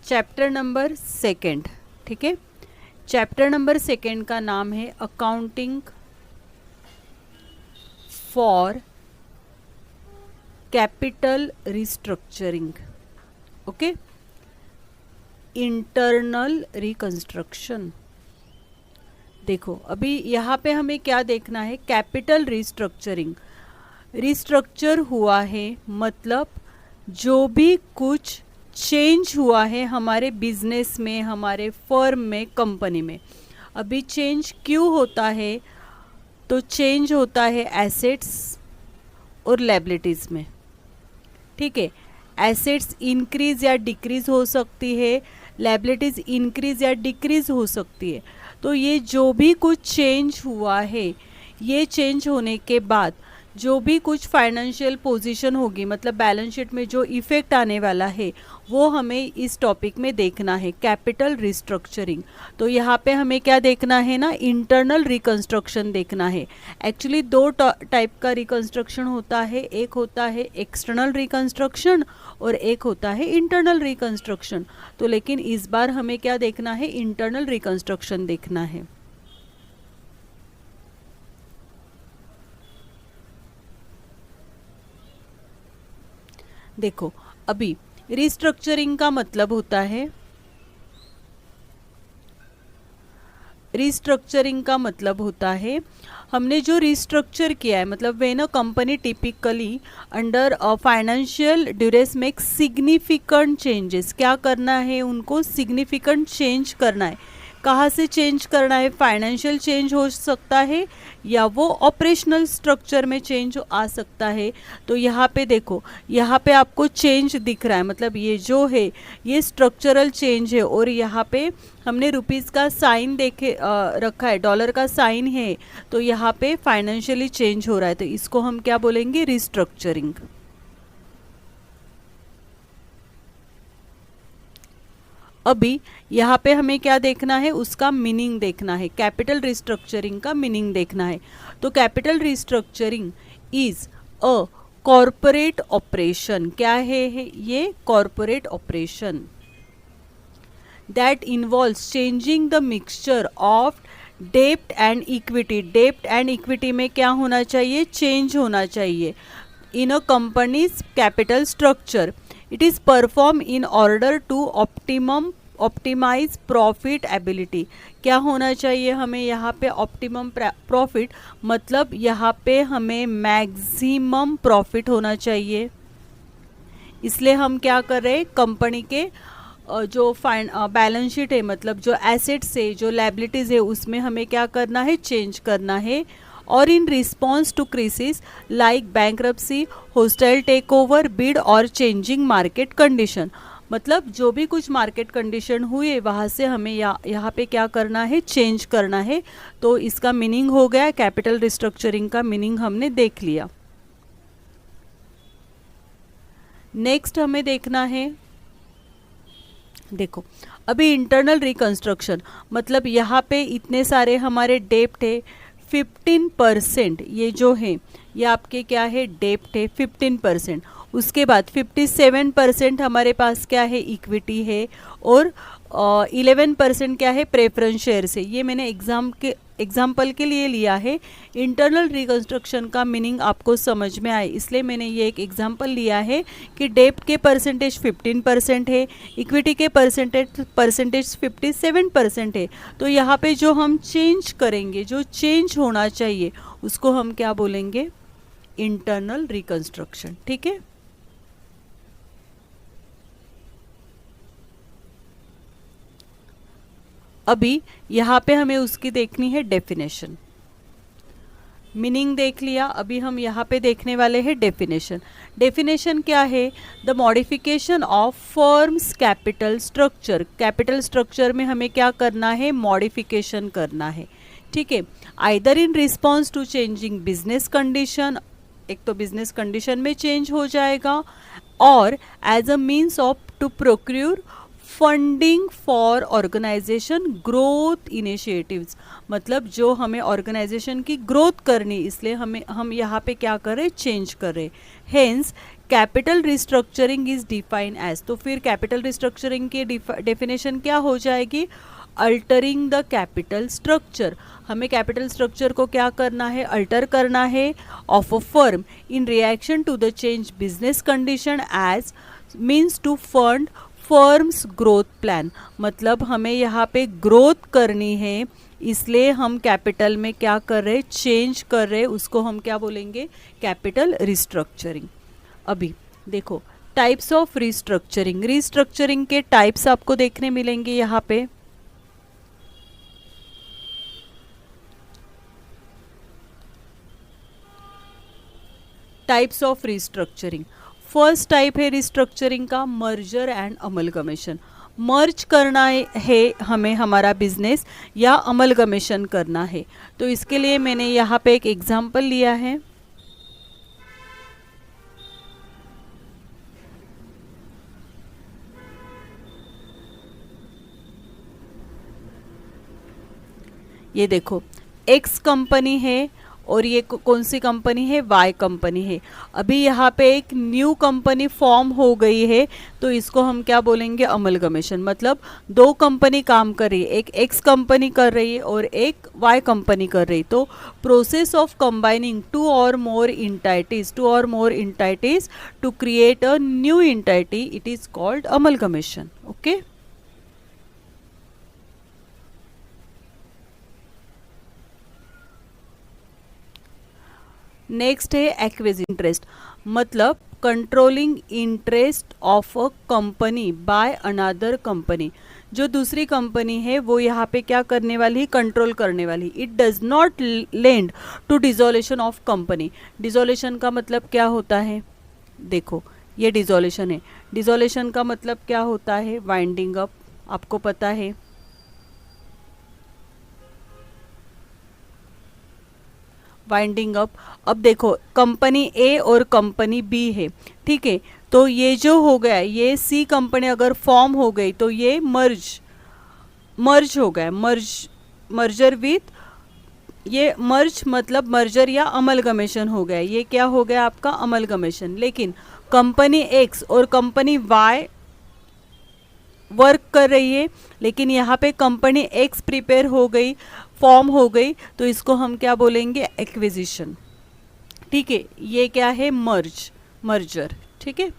Chapter number second, ठीक है। Chapter number second का नाम है accounting for capital restructuring, okay, internal reconstruction. देखो अभी यहाँ पे हमें क्या देखना है, कैपिटल रिस्ट्रक्चरिंग। रिस्ट्रक्चर हुआ है मतलब जो भी कुछ चेंज हुआ है हमारे बिजनेस में, हमारे फर्म में, कंपनी में। अभी चेंज क्यों होता है, तो चेंज होता है एसेट्स और लायबिलिटीज़ में, ठीक है। एसेट्स इंक्रीज या डिक्रीज हो सकती है, लायबिलिटीज़ इंक्रीज या डिक्रीज हो सकती है। तो ये जो भी कुछ चेंज हुआ है, ये चेंज होने के बाद जो भी कुछ फाइनेंशियल पोजीशन होगी, मतलब बैलेंस शीट में जो इफ़ेक्ट आने वाला है, वो हमें इस टॉपिक में देखना है, कैपिटल रिस्ट्रक्चरिंग। तो यहाँ पे हमें क्या देखना है ना, इंटरनल रिकंस्ट्रक्शन देखना है। एक्चुअली दो टाइप का रिकंस्ट्रक्शन होता है, एक होता है एक्सटर्नल रिकंस्ट्रक्शन और एक होता है इंटरनल रिकंस्ट्रक्शन। तो लेकिन इस बार हमें क्या देखना है, इंटरनल रिकंस्ट्रक्शन देखना है। देखो अभी रिस्ट्रक्चरिंग का मतलब होता है, रिस्ट्रक्चरिंग का मतलब होता है हमने जो रिस्ट्रक्चर किया है, मतलब when a company typically under financial duress make significant changes, क्या करना है उनको, सिग्निफिकेंट चेंज करना है। कहाँ से चेंज करना है, फाइनेंशियल चेंज हो सकता है या वो ऑपरेशनल स्ट्रक्चर में चेंज आ सकता है। तो यहाँ पे देखो, यहाँ पे आपको चेंज दिख रहा है, मतलब ये जो है ये स्ट्रक्चरल चेंज है। और यहाँ पे हमने रुपीज़ का साइन देखे रखा है, डॉलर का साइन है, तो यहाँ पे फाइनेंशियली चेंज हो रहा है। तो इसको हम क्या बोलेंगे, रिस्ट्रक्चरिंग। अभी यहाँ पे हमें क्या देखना है, उसका मीनिंग देखना है, कैपिटल रिस्ट्रक्चरिंग का मीनिंग देखना है। तो capital restructuring is a corporate operation, क्या है ये, corporate operation that involves changing the mixture of डेब्ट एंड इक्विटी। डेब्ट एंड इक्विटी में क्या होना चाहिए, चेंज होना चाहिए in a company's capital structure. It is perform in order to optimize profitability. क्या होना चाहिए हमें यहाँ पे, ऑप्टिमम प्रॉफिट, मतलब यहाँ पे हमें मैक्सिमम प्रॉफिट होना चाहिए। इसलिए हम क्या कर रहे हैं, कंपनी के जो बैलेंस शीट है, मतलब जो एसेट्स है, जो लायबिलिटीज़ है, उसमें हमें क्या करना है, चेंज करना है। और in response to crisis like bankruptcy, hostile take over, bid और चेंजिंग मार्केट कंडीशन, मतलब जो भी कुछ मार्केट कंडीशन हुए वहाँ से हमें यहाँ पे क्या करना है, चेंज करना है। तो इसका मीनिंग हो गया, कैपिटल रिस्ट्रक्चरिंग का मीनिंग हमने देख लिया। नेक्स्ट हमें देखना है, देखो अभी इंटरनल रिकंस्ट्रक्शन, मतलब यहाँ पे इतने सारे हमारे डेब्ट है, 15%, ये जो है ये आपके क्या है, डेब्ट है 15%। उसके बाद 57% हमारे पास क्या है, इक्विटी है, और 11% क्या है, प्रेफरेंस शेयर्स है। ये मैंने एग्जाम्पल के लिए लिया है। इंटरनल रिकंस्ट्रक्शन का मीनिंग आपको समझ में आए इसलिए मैंने ये एक एग्जाम्पल लिया है कि डेब्ट के परसेंटेज 15% है, इक्विटी के परसेंटेज 57% है। तो यहाँ पे जो हम चेंज करेंगे, जो चेंज होना चाहिए, उसको हम क्या बोलेंगे, इंटरनल रिकंस्ट्रक्शन, ठीक है। अभी यहाँ पे हमें उसकी देखनी है डेफिनेशन। मीनिंग देख लिया, अभी हम यहाँ पे देखने वाले हैं डेफिनेशन। डेफिनेशन क्या है, the modification of firms capital structure. Capital structure में हमें क्या करना है, मॉडिफिकेशन करना है, ठीक है। Either in response to changing business condition, एक तो बिजनेस कंडीशन में चेंज हो जाएगा, और as a means of to procure funding for organisation growth initiatives, मतलब जो हमें ऑर्गेनाइजेशन की ग्रोथ करनी, इसलिए हम यहाँ पे क्या कर रहे, चेंज कर रहे। Hence capital restructuring is define as, तो फिर कैपिटल रिस्ट्रक्चरिंग की डेफिनेशन क्या हो जाएगी? Altering the capital structure. हमें कैपिटल स्ट्रक्चर को क्या करना है? अल्टर करना है of a firm in reaction to the change business condition as means to fund firms growth plan. मतलब हमें यहाँ पे ग्रोथ करनी है, इसलिए हम कैपिटल में क्या कर रहे? चेंज कर रहे, उसको हम क्या बोलेंगे? Capital restructuring. अभी देखो टाइप्स ऑफ रिस्ट्रक्चरिंग, रिस्ट्रक्चरिंग के टाइप्स आपको देखने मिलेंगे यहाँ पे। Types of restructuring, first type है रिस्ट्रक्चरिंग का मर्जर एंड अमलगमेशन। मर्ज करना है हमें हमारा बिजनेस या अमलगमेशन करना है, तो इसके लिए मैंने यहाँ पे एक एग्जांपल लिया है। ये देखो एक्स कंपनी है और ये कौन सी कंपनी है? वाई कंपनी है। अभी यहाँ पे एक न्यू कंपनी फॉर्म हो गई है, तो इसको हम क्या बोलेंगे? अमलगमेशन। मतलब दो कंपनी काम कर रही है, एक एक्स कंपनी कर रही है और एक वाई कंपनी कर रही है, तो प्रोसेस ऑफ कंबाइनिंग टू और more entities to create a new entity, it is called amalgamation. Okay, next है एक्विजिशन इंटरेस्ट। मतलब controlling interest of a company by another company. जो दूसरी कंपनी है वो यहाँ पे क्या करने वाली है? कंट्रोल करने वाली। It does not lend to dissolution of company. Dissolution का मतलब क्या होता है? देखो ये डिसोल्यूशन है, डिसोल्यूशन का मतलब क्या होता है? वाइंडिंग अप, आपको पता है। Winding up. अब देखो कंपनी ए और कंपनी बी है, ठीक है, तो ये जो हो गया, ये सी कंपनी अगर फॉर्म हो गई तो ये मर्ज हो गया, मर्जर विथ, ये मर्ज मतलब मर्जर या अमलगमेशन हो गया। ये क्या हो गया आपका? अमलगमेशन। लेकिन कंपनी एक्स और कंपनी वाई वर्क कर रही है, लेकिन यहाँ पे कंपनी एक्स प्रिपेयर हो गई, फॉर्म हो गई, तो इसको हम क्या बोलेंगे? एक्विजिशन। ठीक है, ये क्या है? मर्जर। ठीक है,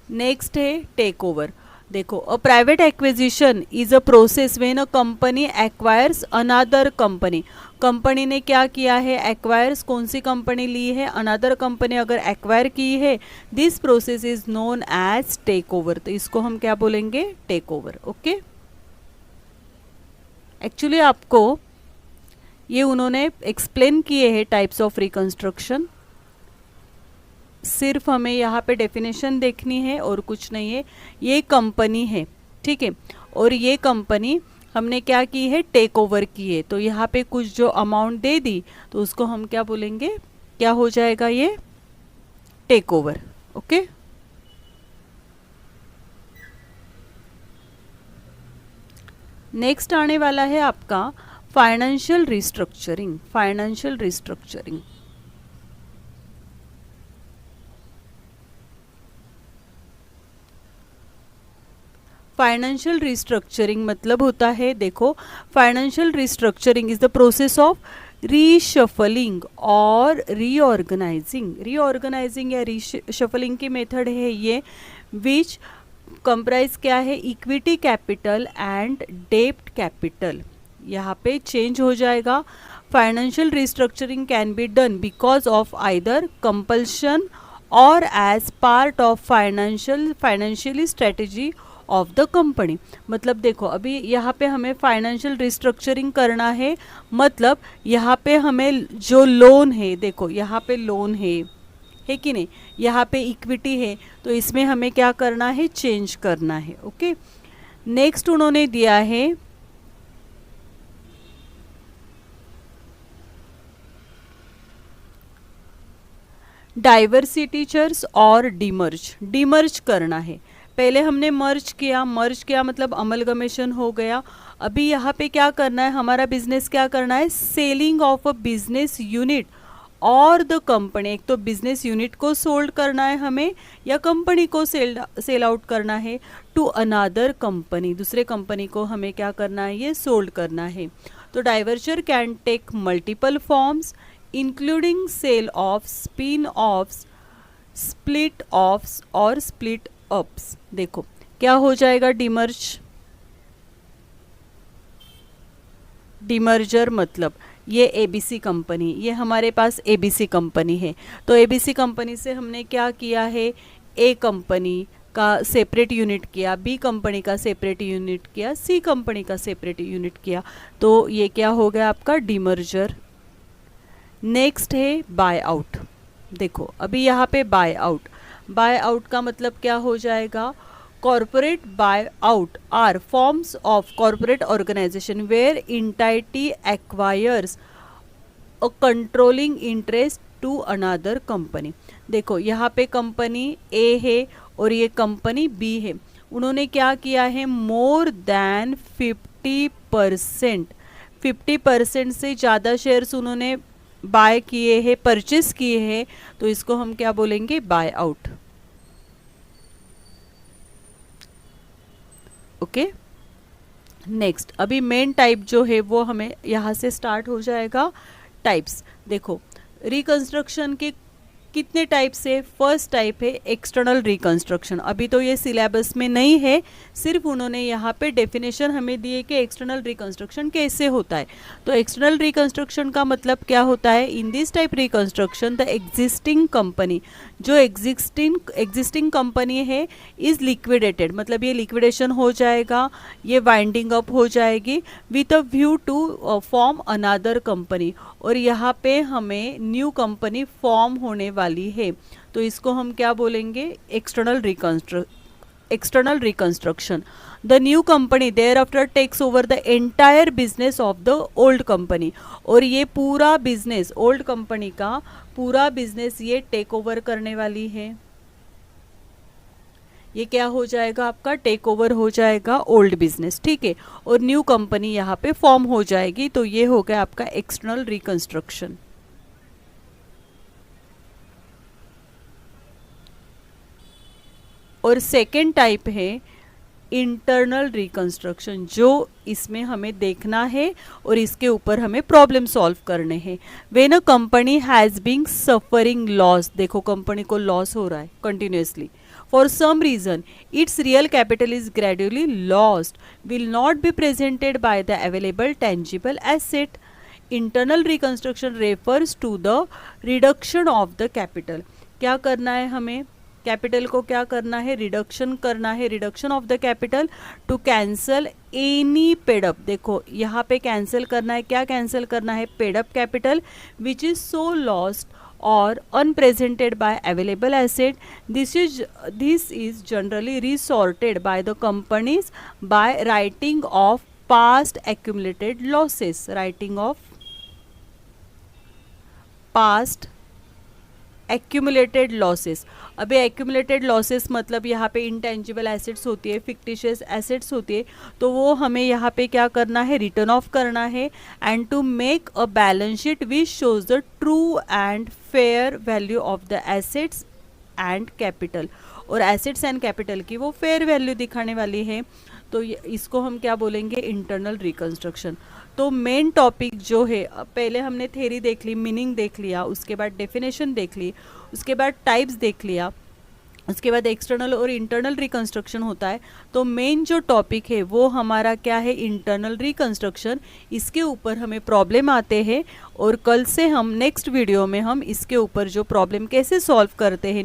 नेक्स्ट है टेक ओवर। देखो a private acquisition is a process when a company acquires another company. Company ने क्या किया है? एक्वायर्स, कौन सी कंपनी ली है? अनदर कंपनी अगर एक्वायर की है, this process is known as take over. तो इसको हम क्या बोलेंगे? Take over. ओके, एक्चुअली आपको ये उन्होंने एक्सप्लेन किए हैं टाइप्स ऑफ रिकंस्ट्रक्शन, सिर्फ हमें यहाँ पे डेफिनेशन देखनी है और कुछ नहीं है। ये कंपनी है, ठीक है, और ये कंपनी हमने क्या की है? टेक ओवर की है। तो यहाँ पे कुछ जो अमाउंट दे दी, तो उसको हम क्या बोलेंगे? क्या हो जाएगा? ये टेक ओवर। ओके, नेक्स्ट आने वाला है आपका financial restructuring. Financial restructuring, financial restructuring मतलब होता है, देखो financial restructuring is the process of reshuffling और रीऑर्गेनाइजिंग या रीशफलिंग की मेथड है ये, विच कंप्राइज क्या है? इक्विटी कैपिटल एंड डेब्ट कैपिटल। यहाँ पे चेंज हो जाएगा। Financial restructuring can be done because of either compulsion और as part of financially strategy of the company. मतलब देखो अभी यहाँ पे हमें फाइनेंशियल रिस्ट्रक्चरिंग करना है, मतलब यहाँ पे हमें जो लोन है, देखो यहाँ पे लोन है कि नहीं, यहाँ पे इक्विटी है, तो इसमें हमें क्या करना है? चेंज करना है। ओके, नेक्स्ट उन्होंने दिया है डाइवर्सिटीचर्स और डिमर्ज। डिमर्ज करना है, पहले हमने मर्ज किया मतलब अमलगमेशन हो गया। अभी यहाँ पे क्या करना है, हमारा बिजनेस क्या करना है, selling of a business unit और द कंपनी। एक तो बिजनेस यूनिट को सोल्ड करना है हमें, या कंपनी को सेल आउट करना है टू अनदर कंपनी, दूसरे कंपनी को हमें क्या करना है, ये सोल्ड करना है। तो divestiture can take multiple forms including sell off, spin offs, split offs और स्प्लिट अप्स। देखो क्या हो जाएगा, डिमर्जर मतलब ये एबीसी कंपनी, ये हमारे पास एबीसी कंपनी है। तो एबीसी कंपनी से हमने क्या किया है, ए कंपनी का सेपरेट यूनिट किया, बी कंपनी का सेपरेट यूनिट किया, सी कंपनी का सेपरेट यूनिट किया। तो ये क्या हो गया आपका, डिमर्जर। नेक्स्ट है बाय आउट। देखो अभी यहाँ पे बाय आउट का मतलब क्या हो जाएगा, corporate buyout are forms of corporate organization where entity acquires a controlling interest to another company। देखो यहाँ पे कंपनी ए है और ये कंपनी बी है, उन्होंने क्या किया है, मोर देन 50% से ज़्यादा शेयर्स उन्होंने बाय किए हैं, परचेस किए हैं, तो इसको हम क्या बोलेंगे, बाय आउट। ओके नेक्स्ट, अभी मेन टाइप जो है वो हमें यहाँ से स्टार्ट हो जाएगा। टाइप्स देखो, रिकंस्ट्रक्शन के कितने टाइप्स है, फर्स्ट टाइप है एक्सटर्नल रिकंस्ट्रक्शन। अभी तो ये सिलेबस में नहीं है, सिर्फ उन्होंने यहाँ पे डेफिनेशन हमें दी है कि एक्सटर्नल रिकंस्ट्रक्शन कैसे होता है। तो एक्सटर्नल रिकंस्ट्रक्शन का मतलब क्या होता है, in this type reconstruction the existing company, जो एग्जिस्टिंग कंपनी है इज लिक्विडेटेड, मतलब ये लिक्विडेशन हो जाएगा, ये वाइंडिंग अप हो जाएगी with a view to form another company, और यहाँ पे हमें न्यू कंपनी फॉर्म होने वाली है। तो इसको हम क्या बोलेंगे, external reconstruction. The new company thereafter takes over the entire business of the old company, और ये पूरा बिजनेस, ओल्ड कंपनी का पूरा बिजनेस ये टेक ओवर करने वाली है। ये क्या हो जाएगा आपका, टेक ओवर हो जाएगा ओल्ड बिजनेस, ठीक है, और न्यू कंपनी यहाँ पे फॉर्म हो जाएगी। तो ये हो गया आपका एक्सटर्नल रिकंस्ट्रक्शन। और सेकेंड टाइप है इंटरनल रिकंस्ट्रक्शन, जो इसमें हमें देखना है और इसके ऊपर हमें प्रॉब्लम सॉल्व करने हैं। When a company has been suffering loss, देखो कंपनी को लॉस हो रहा है continuously, for some reason its real capital is gradually lost, will not be presented by the available tangible asset. Internal reconstruction refers to the reduction of the capital। क्या करना है हमें, capital को क्या करना है, रिडक्शन करना है, reduction of the capital to cancel any paid up. देखो यहाँ पे कैंसिल करना है, क्या कैंसिल करना है, paid up capital which is so lost or unpresented by available asset. This is generally resorted by the companies by writing off past accumulated losses, writing off past accumulated losses। अभी accumulated losses मतलब यहाँ पे intangible assets होती है, fictitious assets होती है, तो वो हमें यहाँ पे क्या करना है, रिटर्न ऑफ करना है, and to make a balance sheet which shows the true and fair value of the assets and capital। और assets and capital की वो fair value दिखाने वाली है। तो इसको हम क्या बोलेंगे, इंटरनल रिकंस्ट्रक्शन। तो मेन टॉपिक जो है, पहले हमने थ्योरी देख ली, मीनिंग देख लिया, उसके बाद डेफिनेशन देख ली, उसके बाद टाइप्स देख लिया, उसके बाद एक्सटर्नल और इंटरनल रिकंस्ट्रक्शन होता है। तो मेन जो टॉपिक है वो हमारा क्या है, इंटरनल रिकंस्ट्रक्शन। इसके ऊपर हमें प्रॉब्लम आते हैं और कल से हम नेक्स्ट वीडियो में हम इसके ऊपर जो प्रॉब्लम कैसे सॉल्व करते हैं